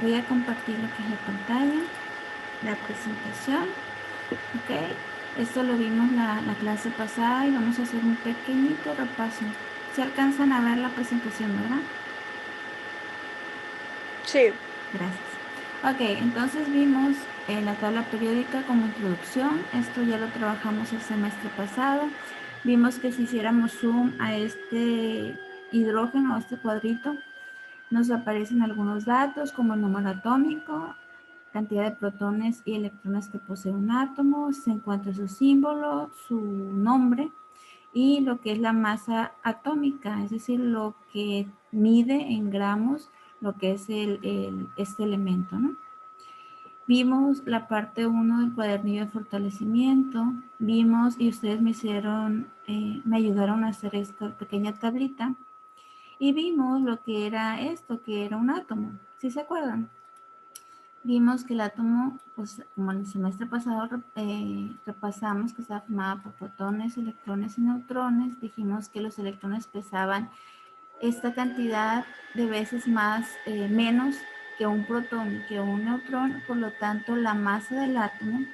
Voy a compartir lo que es la pantalla, la presentación. Ok, esto lo vimos la clase pasada y vamos a hacer un pequeñito repaso. Se alcanzan a ver la presentación, ¿verdad? Sí. Gracias. Ok, entonces vimos la tabla periódica como introducción. Esto ya lo trabajamos el semestre pasado. Vimos que si hiciéramos zoom a este hidrógeno, a este cuadrito, nos aparecen algunos datos como el número atómico, cantidad de protones y electrones que posee un átomo, se encuentra su símbolo, su nombre y lo que es la masa atómica, es decir, lo que mide en gramos lo que es este elemento, ¿no? Vimos la parte 1 del cuadernillo de fortalecimiento, vimos y ustedes me ayudaron a hacer esta pequeña tablita y vimos lo que era esto, que era un átomo, ¿sí se acuerdan? Vimos que el átomo, pues como en el semestre pasado repasamos que estaba formado por protones, electrones y neutrones, dijimos que los electrones pesaban esta cantidad de veces menos que un protón y que un neutrón, por lo tanto la masa del átomo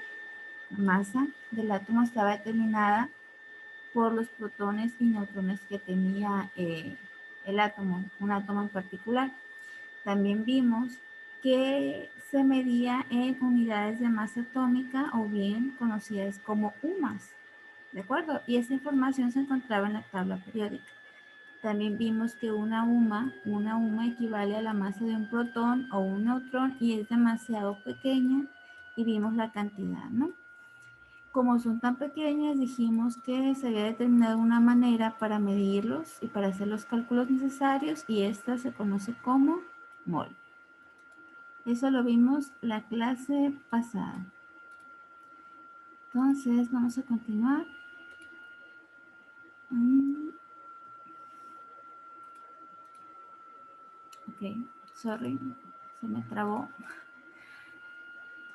estaba determinada por los protones y neutrones que tenía el átomo, un átomo en particular. También vimos que se medía en unidades de masa atómica o bien conocidas como UMAS, ¿de acuerdo? Y esa información se encontraba en la tabla periódica. También vimos que una UMA equivale a la masa de un protón o un neutrón y es demasiado pequeña y vimos la cantidad, ¿no? Como son tan pequeñas, dijimos que se había determinado una manera para medirlos y para hacer los cálculos necesarios y esta se conoce como mol. Eso lo vimos la clase pasada. Entonces, vamos a continuar. Ok, sorry, se me trabó.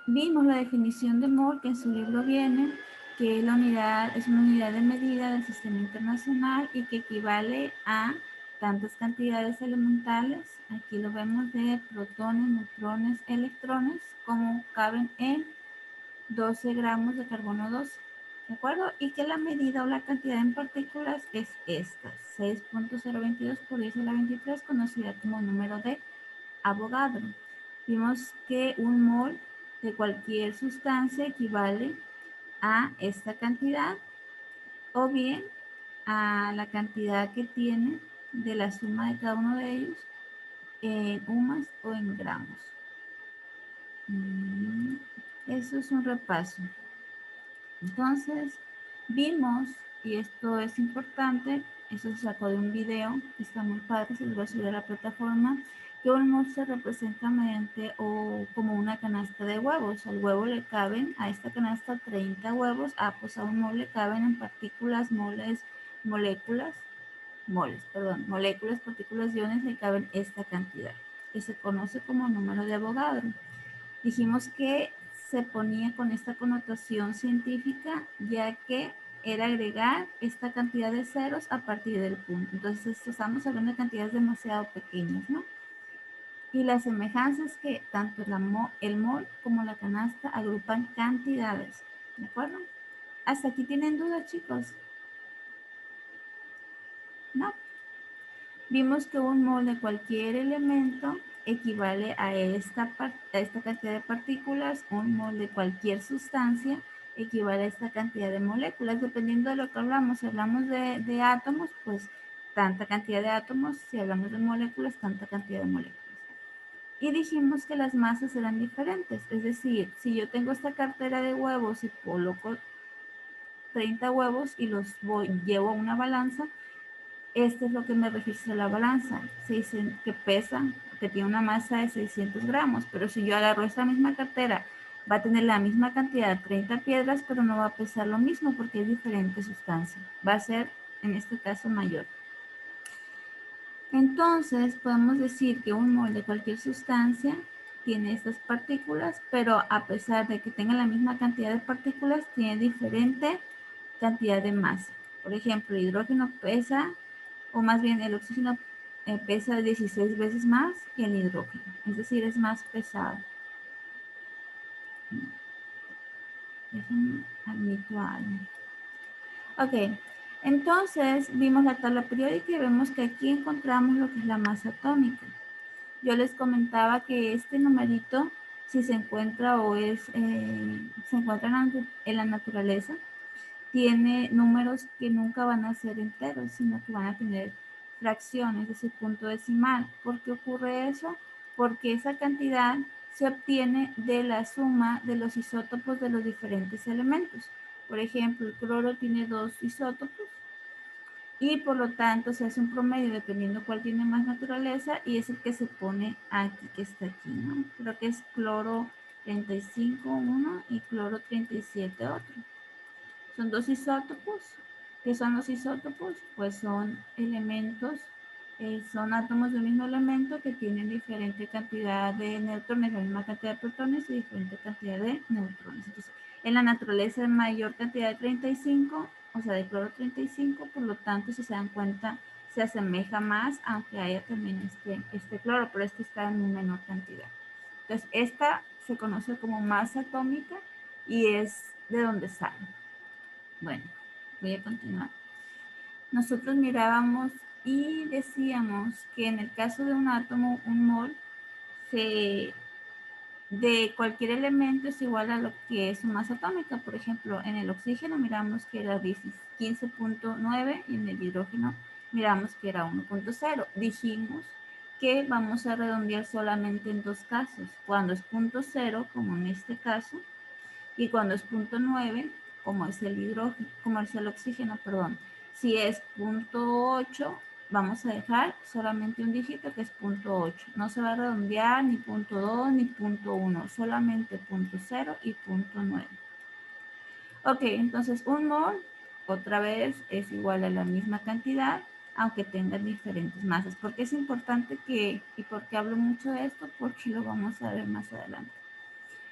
Vimos la definición de mol que en su libro viene, que la unidad es una unidad de medida del sistema internacional y que equivale a tantas cantidades elementales, aquí lo vemos de protones, neutrones, electrones, como caben en 12 gramos de carbono 12, ¿de acuerdo? Y que la medida o la cantidad en partículas es esta, 6.022 por 10 a la 23, conocida como número de Avogadro. Vimos que un mol de cualquier sustancia equivale a esta cantidad o bien a la cantidad que tiene de la suma de cada uno de ellos en UMAS o en gramos. Eso es un repaso. Entonces, vimos, y esto es importante, eso se sacó de un video, que está muy padre, se lo voy a subir a la plataforma, que un mol se representa mediante o como una canasta de huevos. Al huevo le caben, a esta canasta 30 huevos, pues a un mol le caben en partículas, moléculas, partículas, iones, le caben esta cantidad, que se conoce como número de Avogadro. Dijimos que se ponía con esta connotación científica, ya que era agregar esta cantidad de ceros a partir del punto. Entonces, estamos hablando de cantidades demasiado pequeñas, ¿no? Y la semejanza es que tanto el mol como la canasta agrupan cantidades, ¿de acuerdo? ¿Hasta aquí tienen dudas, chicos? ¿No? Vimos que un mol de cualquier elemento equivale a esta cantidad de partículas, un mol de cualquier sustancia equivale a esta cantidad de moléculas, dependiendo de lo que hablamos. Si hablamos de átomos, pues tanta cantidad de átomos, si hablamos de moléculas, tanta cantidad de moléculas. Y dijimos que las masas eran diferentes, es decir, si yo tengo esta cartera de huevos y coloco 30 huevos y llevo a una balanza, esto es lo que me registra la balanza, que pesa, que tiene una masa de 600 gramos, pero si yo agarro esta misma cartera, va a tener la misma cantidad, 30 piedras, pero no va a pesar lo mismo porque es diferente sustancia. Va a ser, en este caso, mayor. Entonces, podemos decir que un mol de cualquier sustancia tiene estas partículas, pero a pesar de que tenga la misma cantidad de partículas, tiene diferente cantidad de masa. Por ejemplo, el hidrógeno pesa, o más bien el oxígeno pesa 16 veces más que el hidrógeno, es decir, es más pesado. Déjenme admito algo. Ok, entonces vimos la tabla periódica y vemos que aquí encontramos lo que es la masa atómica. Yo les comentaba que este numerito, si se encuentra o es, se encuentra en la naturaleza, tiene números que nunca van a ser enteros, sino que van a tener fracciones, es decir, punto decimal. ¿Por qué ocurre eso? Porque esa cantidad se obtiene de la suma de los isótopos de los diferentes elementos. Por ejemplo, el cloro tiene 2 isótopos y por lo tanto se hace un promedio dependiendo cuál tiene más naturaleza y es el que se pone aquí, que está aquí, ¿no? Creo que es cloro 35 uno y cloro 37 otro. Son 2 isótopos. ¿Qué son los isótopos? Pues son elementos, son átomos del mismo elemento que tienen diferente cantidad de neutrones, la misma cantidad de protones y diferente cantidad de neutrones. Entonces, en la naturaleza hay mayor cantidad de 35, o sea, de cloro 35, por lo tanto, si se dan cuenta, se asemeja más, aunque haya también este cloro, pero este está en menor cantidad. Entonces, esta se conoce como masa atómica y es de donde sale. Bueno, voy a continuar. Nosotros mirábamos y decíamos que en el caso de un átomo, un mol, de cualquier elemento es igual a lo que es su masa atómica. Por ejemplo, en el oxígeno miramos que era 15.9 y en el hidrógeno miramos que era 1.0. Dijimos que vamos a redondear solamente en dos casos, cuando es 0.0, como en este caso, y cuando es 0.9, como es el hidrógeno, como es el oxígeno, perdón. Si es 0.8, vamos a dejar solamente un dígito que es 0.8. No se va a redondear ni 0.2 ni 0.1, solamente 0.0 y 0.9. Ok, entonces un mol, otra vez, es igual a la misma cantidad, aunque tengan diferentes masas. ¿Por qué es importante que, y por qué hablo mucho de esto? Porque lo vamos a ver más adelante.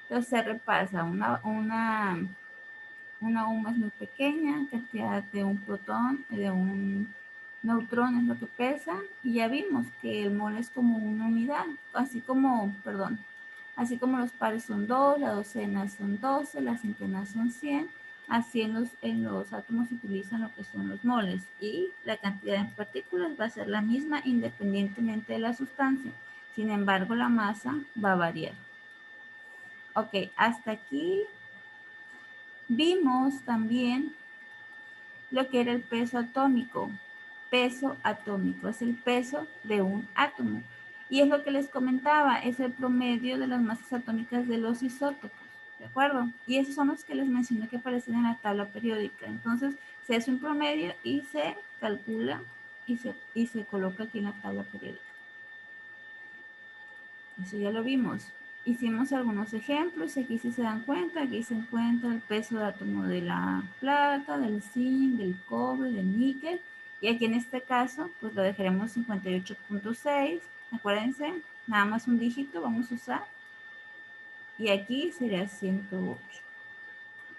Entonces se repasa una UMA es muy pequeña, cantidad de un protón, de un neutrón es lo que pesa, y ya vimos que el mol es como una unidad, así como, perdón, así como los pares son 2, las docenas son 12, las centenas son 100, así en los átomos se utilizan lo que son los moles, y la cantidad en partículas va a ser la misma independientemente de la sustancia, sin embargo la masa va a variar. Ok, hasta aquí vimos también lo que era el peso atómico. Peso atómico es el peso de un átomo. Y es lo que les comentaba, es el promedio de las masas atómicas de los isótopos. ¿De acuerdo? Y esos son los que les mencioné que aparecen en la tabla periódica. Entonces, se hace un promedio y se calcula y se coloca aquí en la tabla periódica. Eso ya lo vimos. Hicimos algunos ejemplos, aquí si se dan cuenta, aquí se encuentra el peso de átomo de la plata, del zinc, del cobre, del níquel, y aquí en este caso, pues lo dejaremos 58.6, acuérdense, nada más un dígito vamos a usar, y aquí sería 108,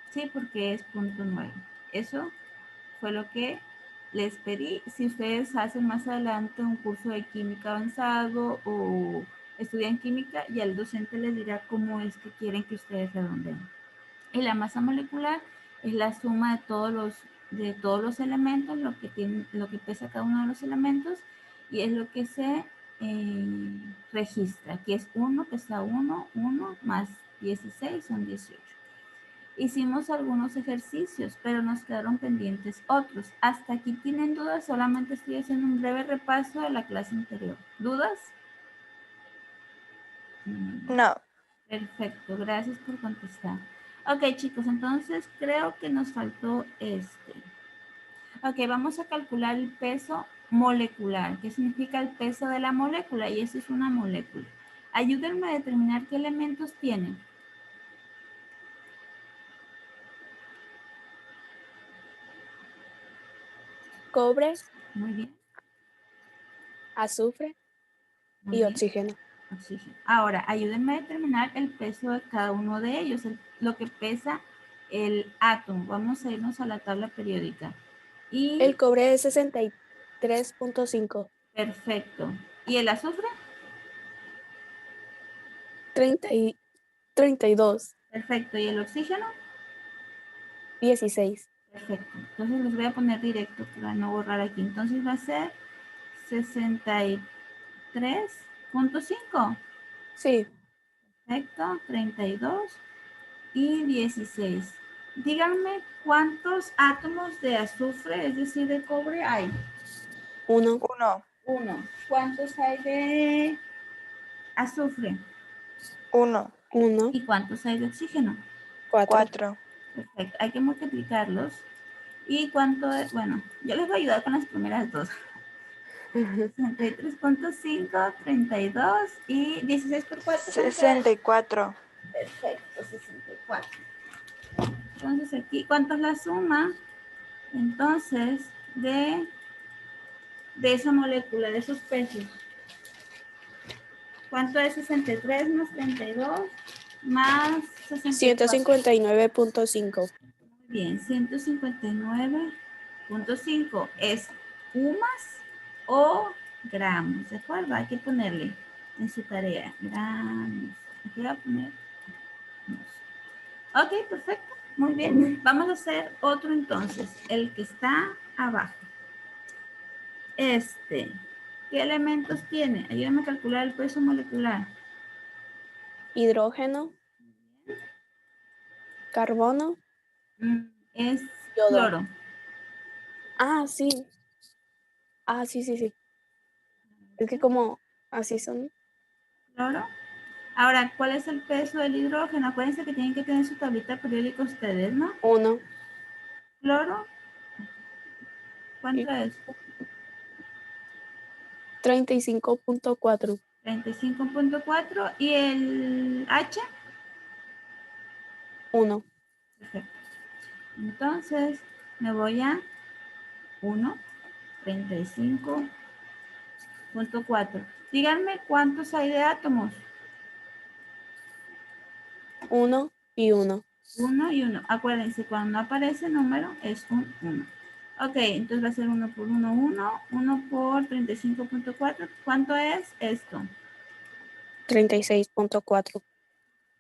sí, porque es 0.9. Eso fue lo que les pedí. Si ustedes hacen más adelante un curso de química avanzado o estudian química, ya el docente les dirá cómo es que quieren que ustedes redondeen. Y la masa molecular es la suma de todos los elementos, lo que pesa cada uno de los elementos, y es lo que se registra. Aquí es 1, pesa 1, 1 más 16 son 18. Hicimos algunos ejercicios, pero nos quedaron pendientes otros. ¿Hasta aquí tienen dudas? Solamente estoy haciendo un breve repaso de la clase anterior. ¿Dudas? No. Perfecto, gracias por contestar. Ok, chicos, entonces creo que nos faltó este. Ok, vamos a calcular el peso molecular. ¿Qué significa el peso de la molécula? Y eso es una molécula. Ayúdenme a determinar qué elementos tiene. Cobre, Muy bien, azufre muy y bien. oxígeno. Oxígeno. Ahora, ayúdenme a determinar el peso de cada uno de ellos, lo que pesa el átomo. Vamos a irnos a la tabla periódica. Y El cobre es 63.5. Perfecto. ¿Y el azufre? 32. Perfecto. ¿Y el oxígeno? 16. Perfecto. Entonces los voy a poner directo para no borrar aquí. Entonces va a ser 63.5. Sí. Perfecto. 32 y 16. Díganme cuántos átomos de azufre, es decir, de cobre hay. 1. 1. 1. ¿Cuántos hay de azufre? 1. 1. ¿Y cuántos hay de oxígeno? 4. 4. Perfecto. Hay que multiplicarlos. ¿Y cuánto es? Bueno, yo les voy a ayudar con las primeras dos. 63.5, 32 y 16 por 4. 64. Perfecto, 64. Entonces aquí, ¿cuánto es la suma? Entonces, de esa molécula, de esos pesos. ¿Cuánto es 63 más 32 más 64? 159.5. Muy bien, 159.5 es UMAS o gramos, ¿de acuerdo? Hay que ponerle en su tarea, gramos. Aquí voy a poner. Ok, perfecto, muy bien. Vamos a hacer otro entonces, el que está abajo. ¿Qué elementos tiene? Ayúdame a calcular el peso molecular. Hidrógeno, carbono, Es yodo. cloro. Ah, sí. Ah, sí, sí, sí. Es que como así son. Cloro. Ahora, ¿cuál es el peso del hidrógeno? Acuérdense que tienen que tener su tablita periódica ustedes, ¿no? 1. Cloro, ¿cuánto es? 35.4. 35.4. ¿Y el H? 1. Perfecto. Entonces, me voy a 1, 35.4. Díganme cuántos hay de átomos. 1 y 1. 1 y 1. Acuérdense, cuando no aparece número, es un 1. Ok, entonces va a ser 1 por 1, 1. 1 por 35.4. ¿Cuánto es esto? 36.4.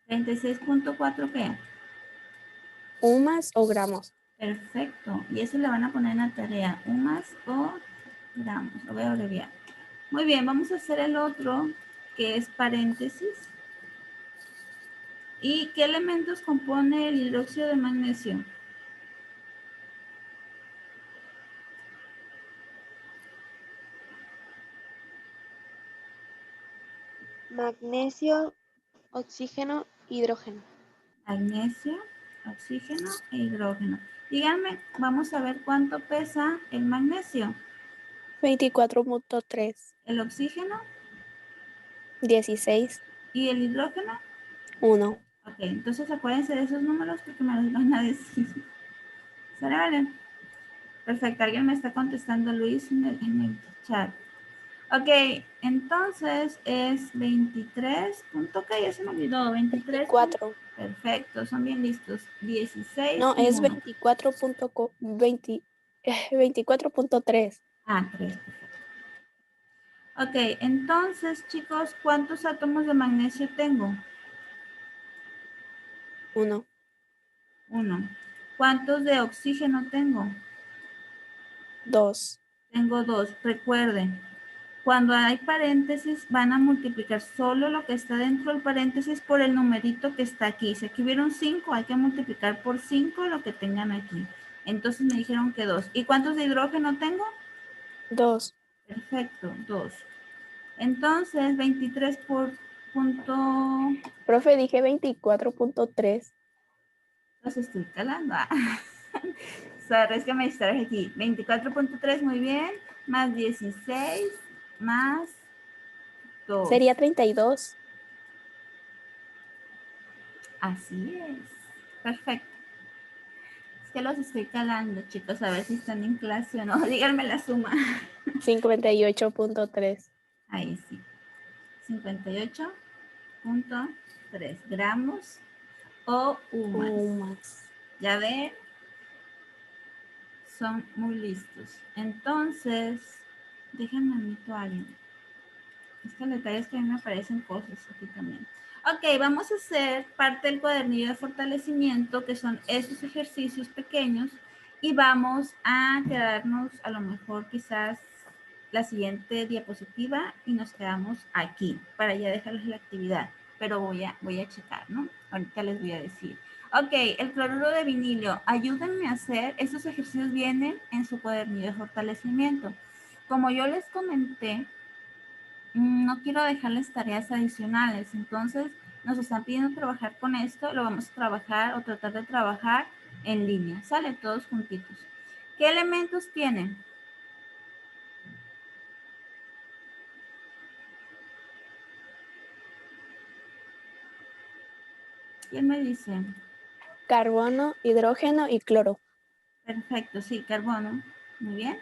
36.4, ¿qué? ¿Umas o gramos? Perfecto. Y eso le van a poner en la tarea. UMAS o gramos. Lo voy a abreviar. Muy bien, vamos a hacer el otro, que es paréntesis. ¿Y qué elementos compone el hidróxido de magnesio? Magnesio, oxígeno, hidrógeno. Magnesio, oxígeno e hidrógeno. Díganme, vamos a ver cuánto pesa el magnesio. 24.3. El oxígeno 16. y el hidrógeno. 1. Ok, entonces acuérdense de esos números porque me los van a decir. ¿Sale, vale? Perfecto, alguien me está contestando, Luis, en el chat. Ok, entonces es 23. ¿Qué? Ya se me olvidó. 23. 24. Perfecto, son bien listos. 16 No, y es 1. 24.3. Ah, 3. Perfecto. Ok, entonces, chicos, ¿cuántos átomos de magnesio tengo? 1. 1. ¿Cuántos de oxígeno tengo? 2. Tengo 2. Recuerden, cuando hay paréntesis van a multiplicar solo lo que está dentro del paréntesis por el numerito que está aquí. Si aquí hubieron 5, hay que multiplicar por 5 lo que tengan aquí. Entonces me dijeron que 2. ¿Y cuántos de hidrógeno tengo? 2. Perfecto, 2. Entonces, 23 por punto... Profe, dije 24.3. Los estoy calando. Sorry, es que me distraje aquí. 24.3, muy bien. Más 16, más 2. Sería 32. Así es. Perfecto. Es que los estoy calando, chicos, a ver si están en clase o no. Díganme la suma. 58.3. Ahí sí. 58.3 gramos o UMAS. Umas. Ya ven, son muy listos. Entonces, Déjenme admito a alguien. Es que el detalle es que a mí me aparecen cosas aquí también. Ok, vamos a hacer parte del cuadernillo de fortalecimiento, que son esos ejercicios pequeños, y vamos a quedarnos a lo mejor quizás la siguiente diapositiva y nos quedamos aquí para ya dejarles la actividad, pero voy a checar, ¿no? Ahorita les voy a decir. Ok, el cloruro de vinilio, ayúdenme a hacer, estos ejercicios vienen en su cuadernillo de fortalecimiento. Como yo les comenté, no quiero dejarles tareas adicionales, entonces nos están pidiendo trabajar con esto, lo vamos a trabajar o tratar de trabajar en línea, sale todos juntitos. ¿Qué elementos tienen? ¿Quién me dice? Carbono, hidrógeno y cloro. Perfecto, sí, carbono, muy bien.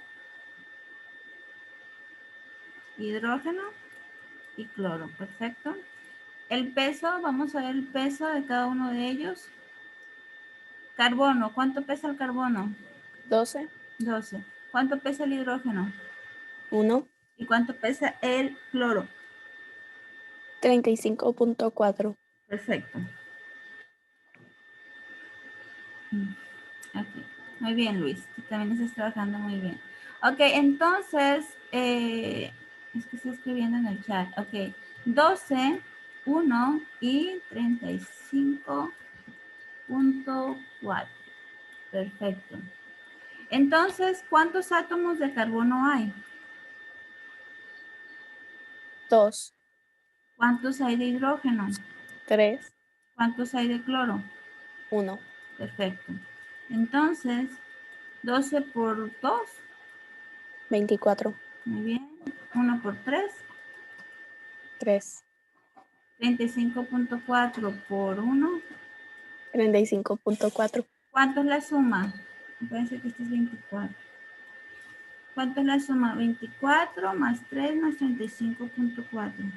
Hidrógeno y cloro, perfecto. El peso, vamos a ver el peso de cada uno de ellos. Carbono, ¿cuánto pesa el carbono? 12, 12. ¿Cuánto pesa el hidrógeno? 1, ¿Y cuánto pesa el cloro? 35.4. Perfecto. Ok, muy bien, Luis. Tú también estás trabajando muy bien. Ok, entonces, es que estoy escribiendo en el chat. Ok, 12, 1 y 35.4. Perfecto. Entonces, ¿cuántos átomos de carbono hay? 2, ¿Cuántos hay de hidrógeno? 3, ¿Cuántos hay de cloro? 1, Perfecto. Entonces, 12 por 2. 24, Muy bien. 1 por 3. 3, 35.4 por 1. 35.4. ¿Cuánto es la suma? Me parece que este es 24. ¿Cuánto es la suma? 24 más 3 más 35.4.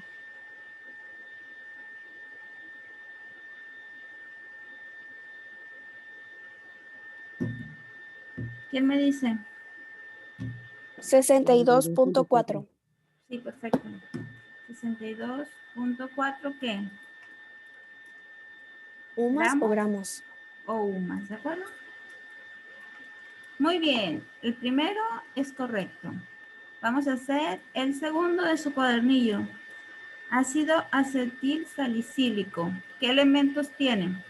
¿Quién me dice? 62.4. Sí, perfecto. 62.4, ¿qué? ¿Humas o ¿Gramos gramos? o UMAS? ¿De acuerdo? Muy bien. El primero es correcto. Vamos a hacer el segundo de su cuadernillo. Ácido acetil salicílico. ¿Qué elementos tiene?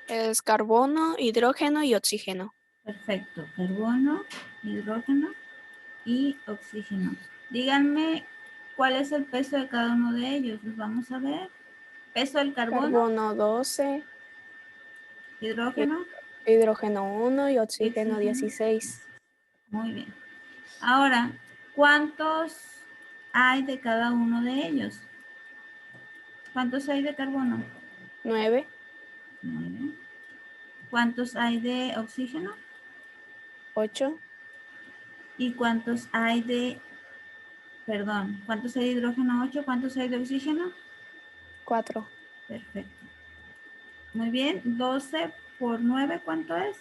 Es carbono, hidrógeno y oxígeno. Perfecto. Carbono, hidrógeno y oxígeno. Díganme cuál es el peso de cada uno de ellos. Los vamos a ver. Peso del carbono, Carbono 12, hidrógeno hidrógeno 1 y y oxígeno oxígeno. 16. Muy bien. Ahora, ¿cuántos hay de cada uno de ellos? ¿Cuántos hay de carbono? 9, 9. ¿Cuántos hay de oxígeno? 8, ¿Y cuántos hay de, perdón, cuántos hay de hidrógeno? 8. ¿Cuántos hay de oxígeno? 4. Perfecto. Muy bien. 12 por 9, ¿cuánto es?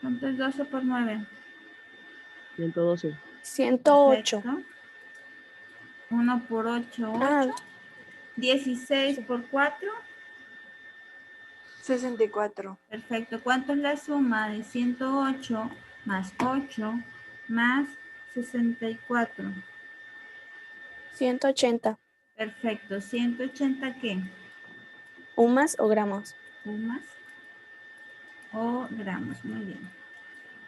¿Cuánto es 12 por 9? 112. 108. Perfecto. 1 por 8, 8. Ah, 16 sí. por 4. 64. Perfecto. ¿Cuánto es la suma de 108 más 8 más 64? 180. Perfecto. ¿180 qué? ¿Humas o gramos? Sumas o gramos. Muy bien.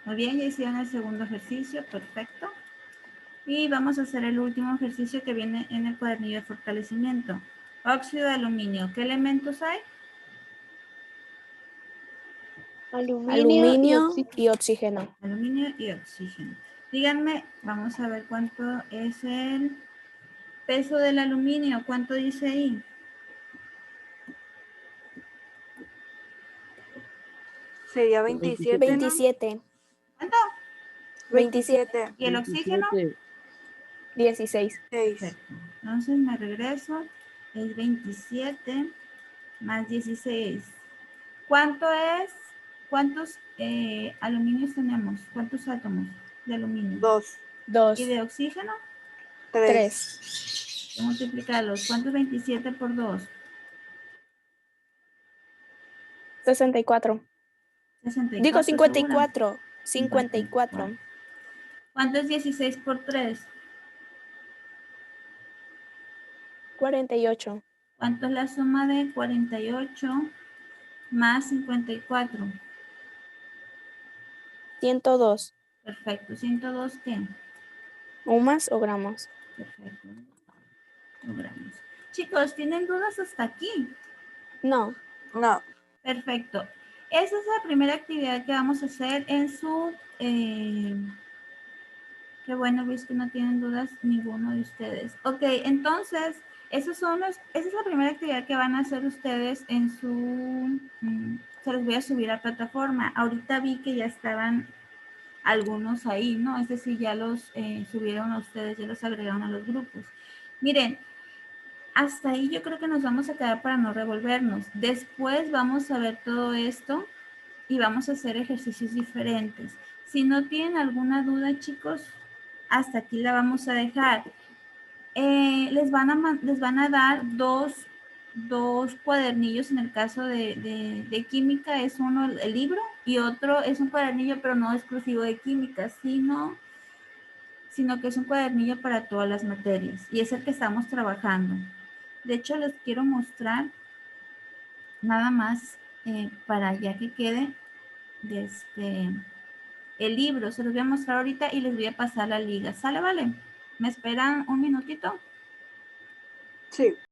Muy bien, ya hicieron el segundo ejercicio. Perfecto. Y vamos a hacer el último ejercicio que viene en el cuadernillo de fortalecimiento. Óxido de aluminio. ¿Qué elementos hay? Aluminio y Aluminio oxígeno. y oxígeno. Aluminio y oxígeno. Díganme, vamos a ver cuánto es el peso del aluminio. ¿Cuánto dice ahí? Sería 27, 27. ¿Cuánto? 27. ¿Y el oxígeno? 27. 16. 6. Perfecto. Entonces me regreso. Es 27 más 16. ¿Cuánto es? ¿Cuántos aluminios tenemos? ¿Cuántos átomos de aluminio? 2. 2. ¿Y de oxígeno? 3. 3. Voy a multiplicarlos. ¿Cuánto es 27 por 2? 64. 64. Digo ¿segura? 54. 54. ¿Cuánto es 16 por 3? 48. ¿Cuánto es la suma de 48 más 54? 102. Perfecto. ¿102 qué? ¿Omas o gramos? Perfecto. Logramos. Chicos, ¿tienen dudas hasta aquí? No. No. Perfecto. Esa es la primera actividad que vamos a hacer en su... qué bueno, Luis, que no tienen dudas ninguno de ustedes. Ok, entonces, esa es la primera actividad que van a hacer ustedes en su... se los voy a subir a plataforma. Ahorita vi que ya estaban algunos ahí, ¿no? Es decir, ya los subieron a ustedes, ya los agregaron a los grupos. Miren, hasta ahí yo creo que nos vamos a quedar para no revolvernos. Después vamos a ver todo esto y vamos a hacer ejercicios diferentes. Si no tienen alguna duda, chicos, hasta aquí la vamos a dejar. Les van a dar dos cuadernillos en el caso de química. Es uno el libro y otro es un cuadernillo, pero no exclusivo de química, sino que es un cuadernillo para todas las materias y es el que estamos trabajando. De hecho, les quiero mostrar nada más para ya que quede el libro. Se los voy a mostrar ahorita y les voy a pasar la liga. ¿Sale, vale? ¿Me esperan un minutito? Sí.